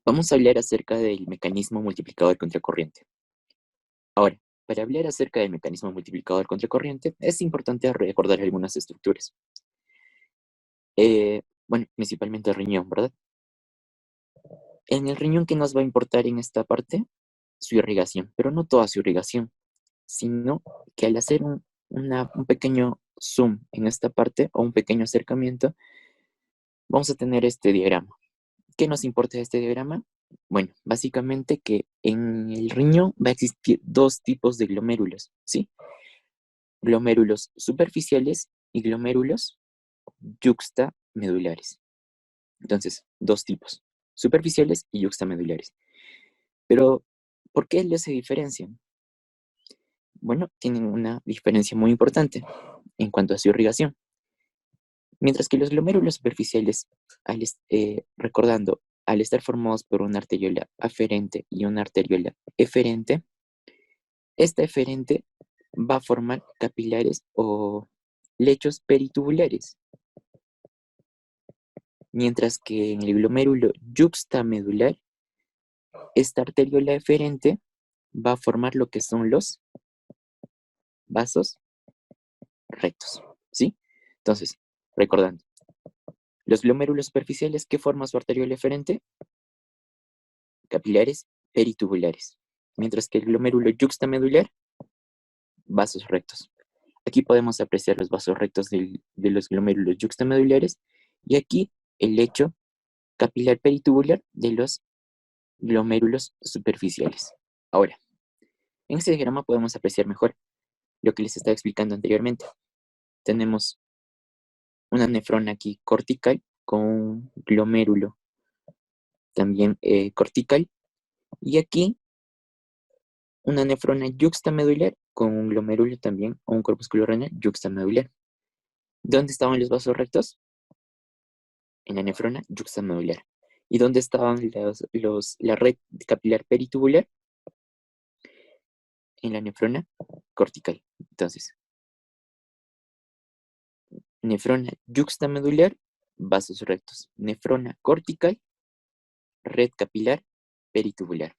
Vamos a hablar acerca del mecanismo multiplicador contracorriente. Ahora, para hablar acerca del mecanismo multiplicador contracorriente, es importante recordar algunas estructuras. Bueno, principalmente el riñón, ¿verdad? En el riñón, ¿qué nos va a importar en esta parte? Su irrigación, pero no toda su irrigación, sino que al hacer un pequeño zoom en esta parte o un pequeño acercamiento, vamos a tener este diagrama. ¿Qué nos importa de este diagrama? Bueno, básicamente que en el riñón va a existir dos tipos de glomérulos, ¿sí? Glomérulos superficiales y glomérulos yuxtamedulares. Entonces, dos tipos, superficiales y yuxtamedulares. Pero, ¿por qué se diferencian? Bueno, tienen una diferencia muy importante en cuanto a su irrigación. Mientras que los glomérulos superficiales, recordando, al estar formados por una arteriola aferente y una arteriola eferente, esta eferente va a formar capilares o lechos peritubulares, mientras que en el glomérulo yuxtamedular, esta arteriola eferente va a formar lo que son los vasos rectos, ¿sí? Entonces, recordando, los glomérulos superficiales, ¿qué forma su arteriola eferente? Capilares peritubulares, mientras que el glomérulo yuxtamedular, vasos rectos. Aquí podemos apreciar los vasos rectos de los glomérulos yuxtamedulares y aquí el lecho capilar peritubular de los glomérulos superficiales. Ahora, en este diagrama podemos apreciar mejor lo que les estaba explicando anteriormente. Tenemos una nefrona aquí cortical con un glomérulo también cortical y aquí una nefrona yuxtamedular con un glomérulo también o un corpúsculo renal yuxtamedular. ¿Dónde estaban los vasos rectos? En la nefrona yuxtamedular. ¿Y dónde estaban la red capilar peritubular? En la nefrona cortical. Entonces, nefrona yuxtamedular, vasos rectos. Nefrona cortical, red capilar peritubular.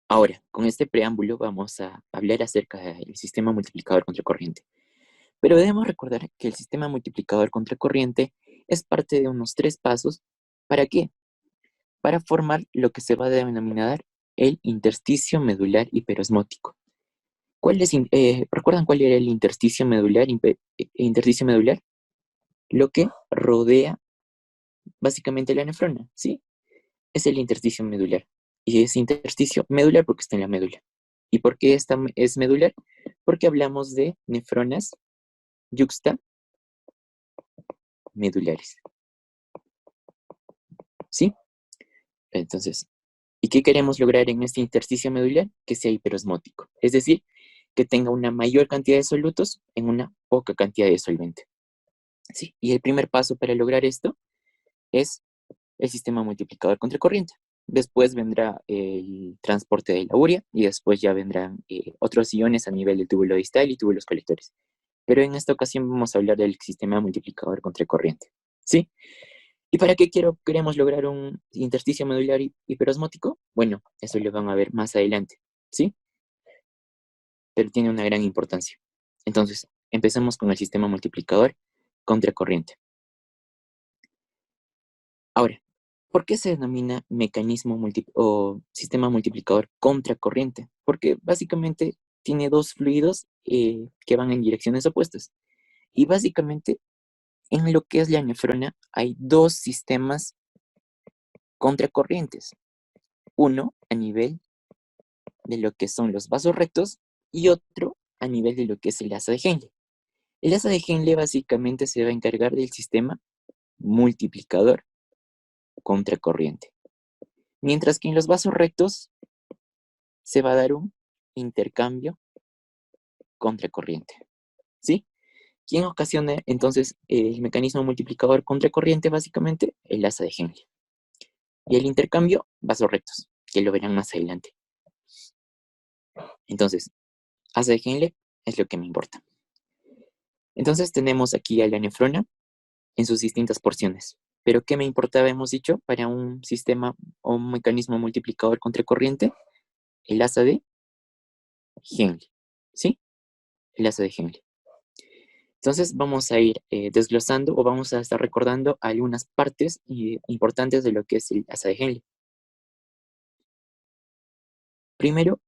Ahora, con este preámbulo vamos a hablar acerca del sistema multiplicador contracorriente. Pero debemos recordar que el sistema multiplicador contracorriente es parte de unos 3 pasos. ¿Para qué? Para formar lo que se va a denominar el intersticio medular hiperosmótico. ¿Recuerdan cuál era el intersticio medular? Intersticio medular, lo que rodea básicamente la nefrona, ¿sí? Es el intersticio medular. Y es intersticio medular porque está en la médula. ¿Y por qué es medular? Porque hablamos de nefronas yuxtamedulares, ¿sí? Entonces, ¿y qué queremos lograr en este intersticio medular? Que sea hiperosmótico, es decir, que tenga una mayor cantidad de solutos en una poca cantidad de solvente. ¿Sí? Y el primer paso para lograr esto es el sistema multiplicador contracorriente. Después vendrá el transporte de la urea y después ya vendrán otros iones a nivel del túbulo distal y túbulos colectores. Pero en esta ocasión vamos a hablar del sistema multiplicador contracorriente. ¿Sí? ¿Y para qué queremos lograr un intersticio medular hiperosmótico? Bueno, eso lo van a ver más adelante. ¿Sí? Pero tiene una gran importancia. Entonces, empezamos con el sistema multiplicador contracorriente. Ahora, ¿por qué se denomina mecanismo o sistema multiplicador contracorriente? Porque básicamente tiene dos fluidos que van en direcciones opuestas. Y básicamente en lo que es la nefrona hay dos sistemas contracorrientes. Uno a nivel de lo que son los vasos rectos y otro a nivel de lo que es el asa de Henle. El asa de Henle básicamente se va a encargar del sistema multiplicador contracorriente. Mientras que en los vasos rectos se va a dar un intercambio contracorriente, ¿sí? ¿Quién ocasiona entonces el mecanismo multiplicador contracorriente? Básicamente el asa de Henle. Y el intercambio, vasos rectos, que lo verán más adelante. Entonces, asa de Henle es lo que me importa. Entonces tenemos aquí a la nefrona en sus distintas porciones. Pero ¿qué me importaba, hemos dicho, para un sistema o un mecanismo multiplicador contracorriente? El asa de Henle, ¿sí? El asa de Henle. Entonces vamos a ir desglosando o vamos a estar recordando algunas partes importantes de lo que es el asa de Henle. Primero,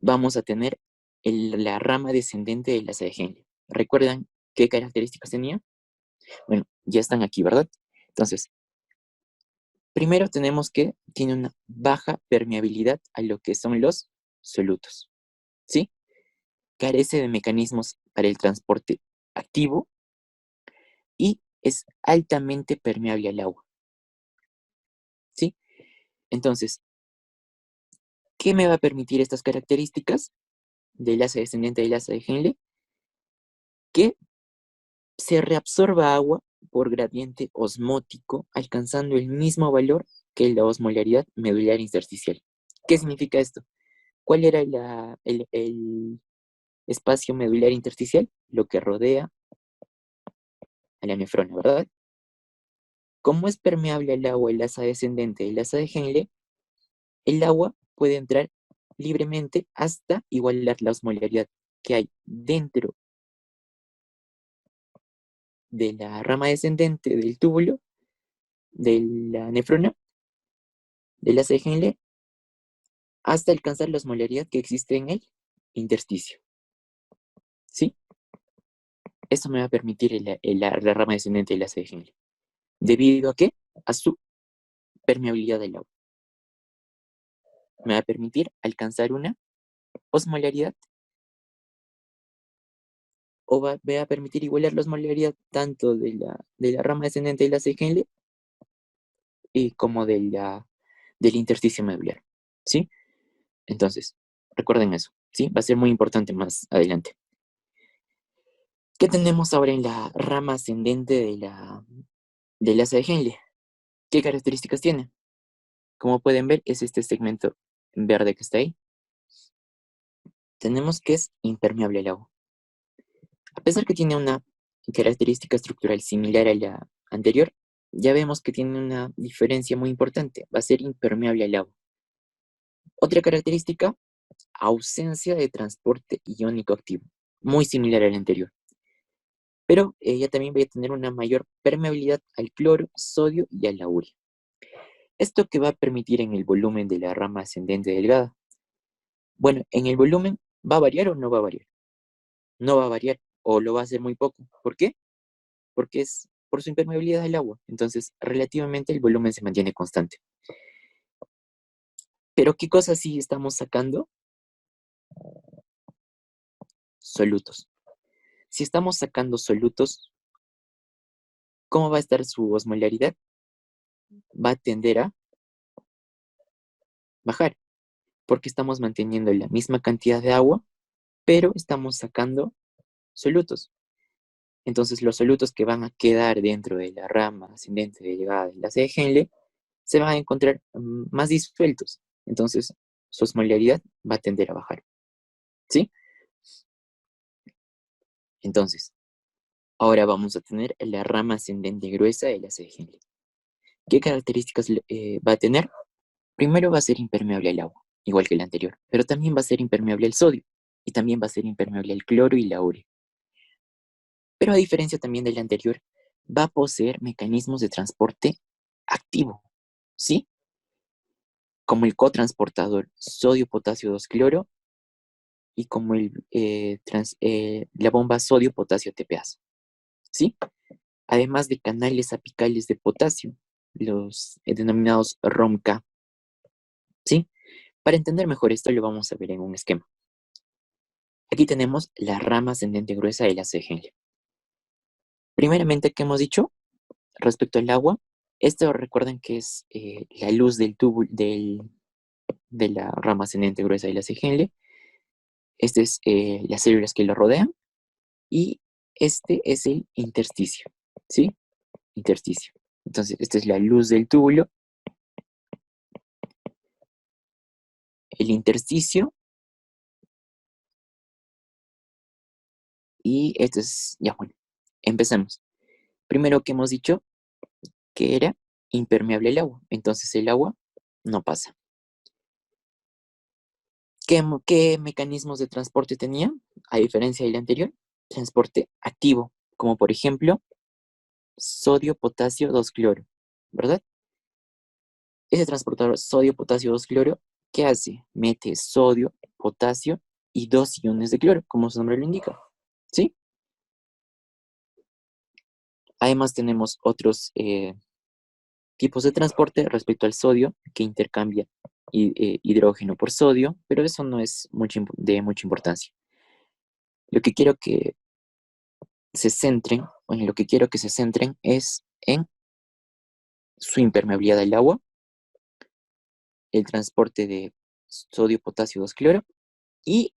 vamos a tener la rama descendente del asa de Henle. ¿Recuerdan qué características tenía? Bueno, ya están aquí, ¿verdad? Entonces, primero tenemos que tiene una baja permeabilidad a lo que son los solutos, ¿sí? Carece de mecanismos para el transporte activo y es altamente permeable al agua, ¿sí? Entonces, ¿qué me va a permitir estas características del asa descendente del asa de Henle? Que se reabsorba agua por gradiente osmótico, alcanzando el mismo valor que la osmolaridad medular intersticial. ¿Qué significa esto? ¿Cuál era el espacio medular intersticial? Lo que rodea a la nefrona, ¿verdad? Como es permeable al agua el asa descendente del asa de Henle, el agua puede entrar libremente hasta igualar la osmolaridad que hay dentro de la rama descendente del túbulo de la nefrona del asa de Henle hasta alcanzar la osmolaridad que existe en el intersticio. ¿Sí? Esto me va a permitir la rama descendente del asa de Henle. ¿Debido a qué? A su permeabilidad del agua. Me va a permitir alcanzar una osmolaridad o me va a permitir igualar la osmolaridad tanto de la rama descendente del asa de Henle como del intersticio medular. ¿Sí? Entonces, recuerden eso. ¿Sí? Va a ser muy importante más adelante. ¿Qué tenemos ahora en la rama ascendente del asa de Henle? ¿Qué características tiene? Como pueden ver, es este segmento verde que está ahí. Tenemos que es impermeable al agua. A pesar que tiene una característica estructural similar a la anterior, ya vemos que tiene una diferencia muy importante. Va a ser impermeable al agua. Otra característica, ausencia de transporte iónico activo, muy similar al anterior. Pero ella también va a tener una mayor permeabilidad al cloro, sodio y a la urea. ¿Esto qué va a permitir en el volumen de la rama ascendente delgada? Bueno, en el volumen, ¿va a variar o no va a variar? No va a variar o lo va a hacer muy poco. ¿Por qué? Porque es por su impermeabilidad al agua. Entonces, relativamente el volumen se mantiene constante. Pero ¿qué cosas sí estamos sacando? Solutos. Si estamos sacando solutos, ¿cómo va a estar su osmolaridad? Va a tender a bajar, porque estamos manteniendo la misma cantidad de agua, pero estamos sacando solutos. Entonces los solutos que van a quedar dentro de la rama ascendente delgada de la C de Henle se van a encontrar más disueltos. Entonces su osmolaridad va a tender a bajar. ¿Sí? Entonces, ahora vamos a tener la rama ascendente gruesa de la C de Henle. ¿Qué características va a tener? Primero va a ser impermeable al agua, igual que el anterior, pero también va a ser impermeable al sodio y también va a ser impermeable al cloro y la urea. Pero a diferencia también del anterior, va a poseer mecanismos de transporte activo, ¿sí? Como el cotransportador sodio-potasio 2-cloro y como la bomba sodio-potasio TPase, ¿sí? Además de canales apicales de potasio, los denominados ROMK, ¿sí? Para entender mejor esto lo vamos a ver en un esquema. Aquí tenemos la rama ascendente gruesa de la C. Henle. Primeramente, ¿qué hemos dicho? Respecto al agua, esto recuerden que es la luz del tubo de la rama ascendente gruesa de la C. Henle. Este es las células que lo rodean. Y este es el intersticio, ¿sí? Intersticio. Entonces, esta es la luz del túbulo. El intersticio. Y esto es, ya bueno, empezamos. Primero que hemos dicho, que era impermeable al agua. Entonces el agua no pasa. ¿Qué mecanismos de transporte tenía? A diferencia del anterior, transporte activo, como por ejemplo sodio, potasio, 2-cloro, ¿verdad? Ese transportador sodio, potasio, 2-cloro, ¿qué hace? Mete sodio, potasio y 2 iones de cloro, como su nombre lo indica, ¿sí? Además tenemos otros tipos de transporte respecto al sodio, que intercambia hidrógeno por sodio, pero eso no es de mucha importancia. Lo que quiero que se centren, o en lo que quiero que se centren es en su impermeabilidad al agua, el transporte de sodio, potasio, 2-cloro y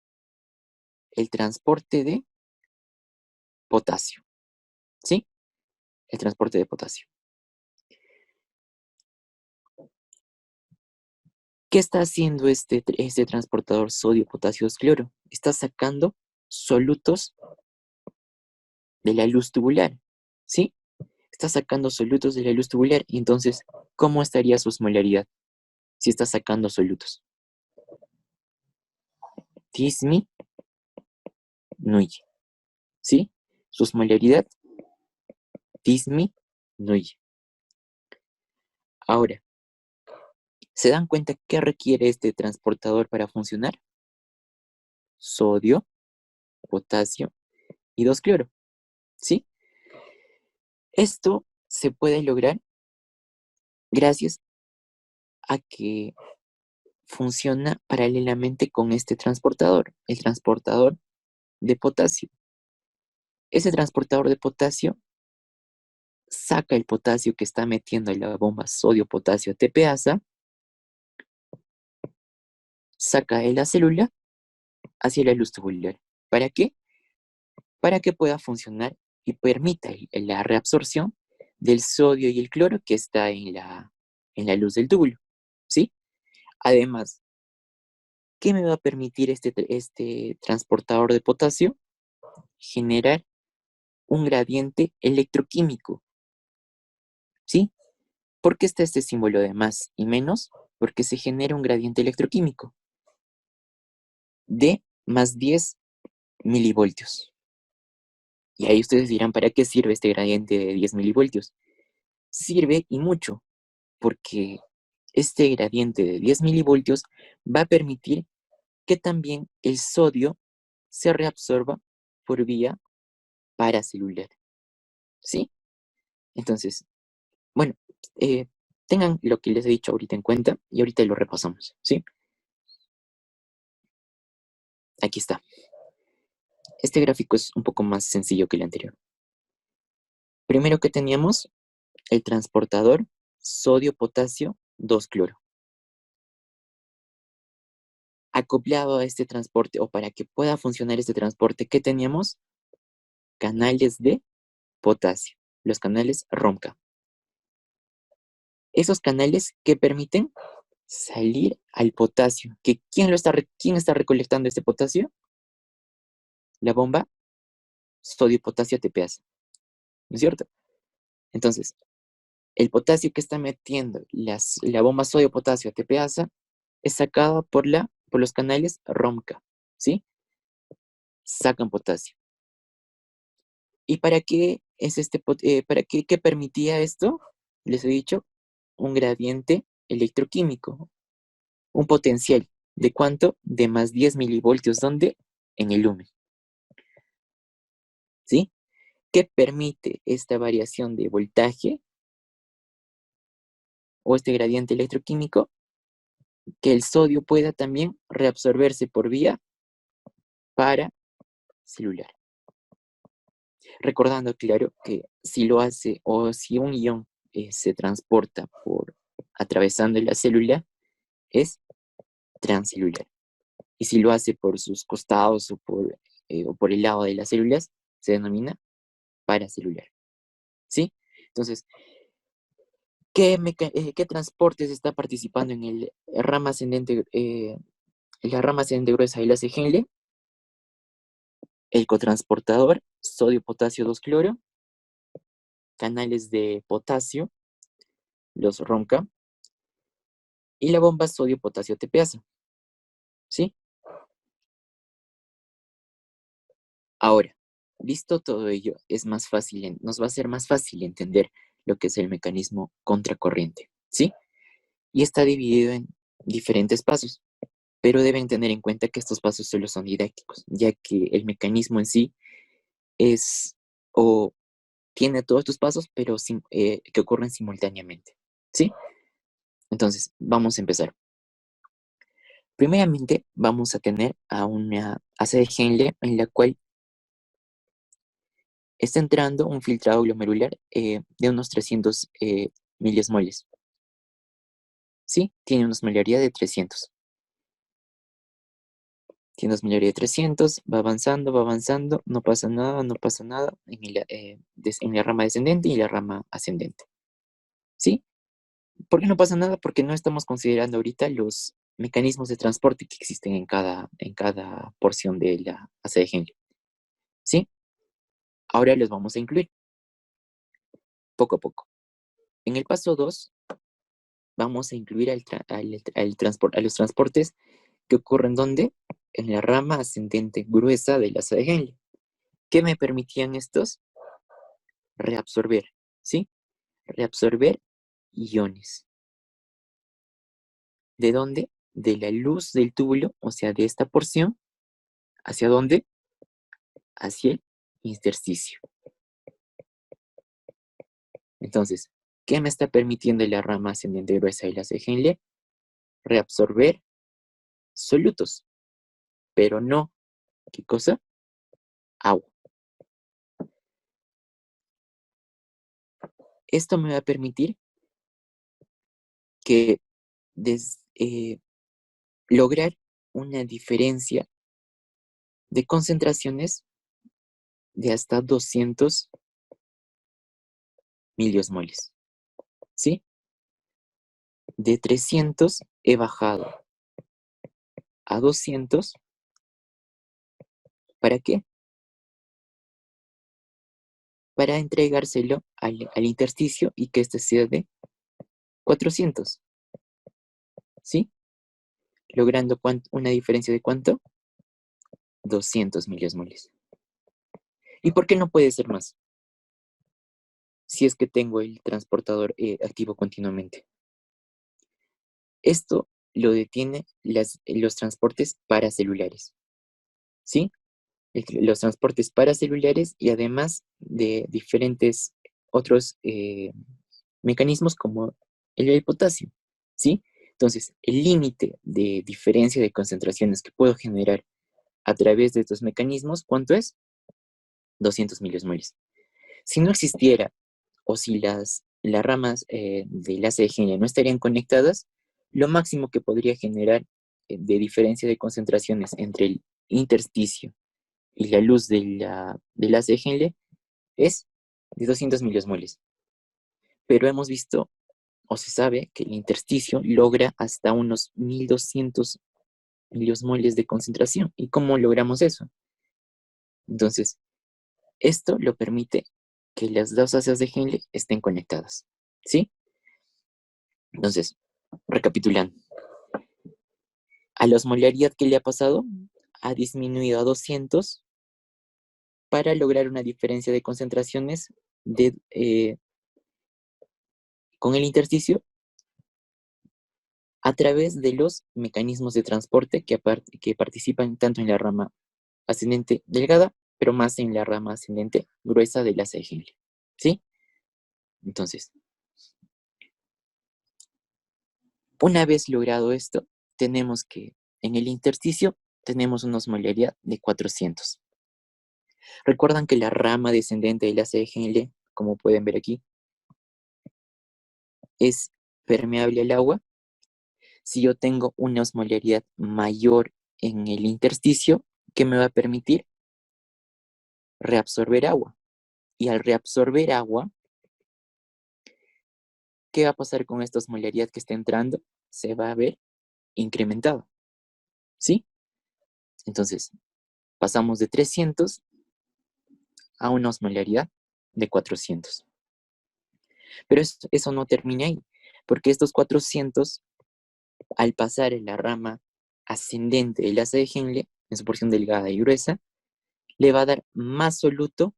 el transporte de potasio, ¿sí? El transporte de potasio. ¿Qué está haciendo este transportador sodio, potasio, 2-cloro? Está sacando solutos de la luz tubular, ¿sí? Está sacando solutos de la luz tubular y entonces, ¿cómo estaría su osmolaridad si está sacando solutos? Disminuye, ¿sí? Su osmolaridad disminuye. Ahora, ¿se dan cuenta qué requiere este transportador para funcionar? Sodio, potasio y 2-cloro, ¿sí? Esto se puede lograr gracias a que funciona paralelamente con este transportador, el transportador de potasio. Ese transportador de potasio saca el potasio que está metiendo en la bomba sodio-potasio ATPasa, saca de la célula hacia la luz tubular. ¿Para qué? Para que pueda funcionar y permita la reabsorción del sodio y el cloro que está en la luz del túbulo, ¿sí? Además, ¿qué me va a permitir este transportador de potasio? Generar un gradiente electroquímico, ¿sí? ¿Por qué está este símbolo de más y menos? Porque se genera un gradiente electroquímico de más 10 milivoltios. Y ahí ustedes dirán, ¿para qué sirve este gradiente de 10 milivoltios? Sirve y mucho, porque este gradiente de 10 milivoltios va a permitir que también el sodio se reabsorba por vía paracelular, ¿sí? Entonces, bueno, tengan lo que les he dicho ahorita en cuenta y ahorita lo repasamos, ¿sí? Aquí está. Este gráfico es un poco más sencillo que el anterior. Primero que teníamos el transportador sodio-potasio 2-cloro. Acoplado a este transporte, o para que pueda funcionar este transporte, ¿qué teníamos? Canales de potasio, los canales ROMCA. Esos canales que permiten salir al potasio. ¿Quién está recolectando este potasio? La bomba sodio-potasio ATPasa, ¿no es cierto? Entonces, el potasio que está metiendo la bomba sodio-potasio ATPasa es sacada por los canales ROMCA, ¿sí? Sacan potasio. ¿Y para qué es qué permitía esto? Les he dicho, un gradiente electroquímico, un potencial. ¿De cuánto? De más 10 milivoltios. ¿Dónde? En el lumen. ¿Sí? ¿Qué permite esta variación de voltaje o este gradiente electroquímico? Que el sodio pueda también reabsorberse por vía paracelular. Recordando, claro, que si lo hace o si un ion se transporta atravesando la célula, es transcelular. Y si lo hace por sus costados o por el lado de las células, se denomina paracelular. ¿Sí? Entonces, ¿qué transportes está participando en la rama ascendente gruesa y la Henle? El cotransportador sodio-potasio 2-cloro, canales de potasio, los ronca, y la bomba sodio-potasio TPasa, ¿sí? Ahora, visto todo ello, nos va a ser más fácil entender lo que es el mecanismo contracorriente, ¿sí? Y está dividido en diferentes pasos, pero deben tener en cuenta que estos pasos solo son didácticos, ya que el mecanismo en sí es o tiene todos estos pasos, pero que ocurren simultáneamente, ¿sí? Entonces, vamos a empezar. Primeramente, vamos a tener a una asa de Henle en la cual está entrando un filtrado glomerular de unos 300 milismoles. ¿Sí? Tiene una osmolaridad de 300. Tiene una osmolaridad de 300, va avanzando, no pasa nada en la rama descendente y la rama ascendente. ¿Sí? ¿Por qué no pasa nada? Porque no estamos considerando ahorita los mecanismos de transporte que existen en cada porción de la asa de Henle. ¿Sí? Ahora los vamos a incluir poco a poco. En el paso 2 vamos a incluir a los transportes que ocurren ¿dónde? En la rama ascendente gruesa de la asa de Henle. ¿Qué me permitían estos? Reabsorber, ¿sí? Reabsorber iones. ¿De dónde? De la luz del túbulo, o sea, de esta porción, ¿hacia dónde? Hacia el intersticio. Entonces, ¿qué me está permitiendo la rama ascendente gruesa de la asa de Henle? Reabsorber solutos, pero no, ¿qué cosa? Agua. Esto me va a permitir que lograr una diferencia de concentraciones de hasta 200 miliosmoles, ¿sí? De 300 he bajado a 200, ¿para qué? Para entregárselo al intersticio y que este sea de 400, ¿sí? Logrando una diferencia de ¿cuánto? 200 miliosmoles. ¿Y por qué no puede ser más? Si es que tengo el transportador activo continuamente. Esto lo detiene los transportes paracelulares, ¿sí? Los transportes paracelulares y además de diferentes otros mecanismos como el del potasio, ¿sí? Entonces, el límite de diferencia de concentraciones que puedo generar a través de estos mecanismos, ¿cuánto es? 200 miliosmoles. Si no existiera o si las ramas de la CGN no estarían conectadas, lo máximo que podría generar de diferencia de concentraciones entre el intersticio y la luz de la CGN es de 200 miliosmoles. Pero hemos visto o se sabe que el intersticio logra hasta unos 1200 miliosmoles de concentración. ¿Y cómo logramos eso? Entonces, esto lo permite que las dos asas de Henle estén conectadas, ¿sí? Entonces, recapitulando, a la osmolaridad que le ha pasado, ha disminuido a 200 para lograr una diferencia de concentraciones con el intersticio a través de los mecanismos de transporte que participan tanto en la rama ascendente delgada, pero más en la rama ascendente gruesa de la asa de Henle, ¿sí? Entonces, una vez logrado esto, tenemos que en el intersticio tenemos una osmolaridad de 400. Recuerdan que la rama descendente de la asa de Henle, como pueden ver aquí, es permeable al agua. Si yo tengo una osmolaridad mayor en el intersticio, ¿qué me va a permitir? Reabsorber agua. Y al reabsorber agua, ¿qué va a pasar con esta osmolaridad que está entrando? Se va a ver incrementada, ¿sí? Entonces, pasamos de 300 a una osmolaridad de 400. Pero eso no termina ahí, porque estos 400, al pasar en la rama ascendente del asa de Henle, en su porción delgada y gruesa, le va a dar más soluto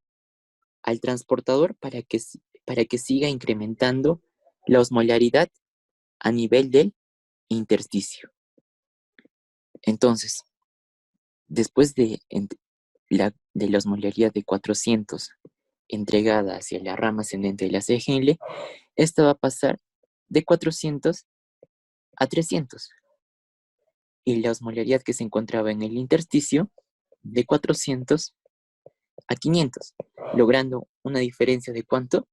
al transportador para que siga incrementando la osmolaridad a nivel del intersticio. Entonces, después de la osmolaridad de 400 entregada hacia la rama ascendente de la asa de Henle, esta va a pasar de 400 a 300. Y la osmolaridad que se encontraba en el intersticio, de 400 a 500, logrando una diferencia de ¿cuánto?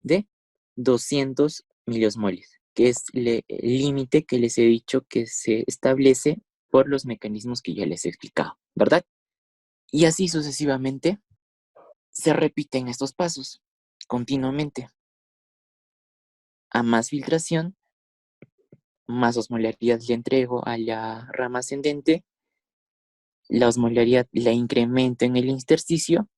De 200 miliosmoles, que es el límite que les he dicho que se establece por los mecanismos que ya les he explicado, ¿verdad? Y así sucesivamente se repiten estos pasos continuamente. A más filtración, más osmolaridad le entrego a la rama ascendente, la osmolaridad la incremento en el intersticio,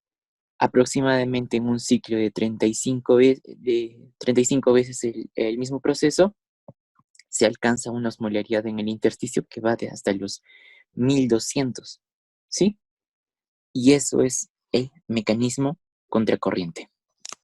aproximadamente en un ciclo de 35 veces el mismo proceso, se alcanza una osmolaridad en el intersticio que va de hasta los 1200, ¿sí? Y eso es el mecanismo contracorriente.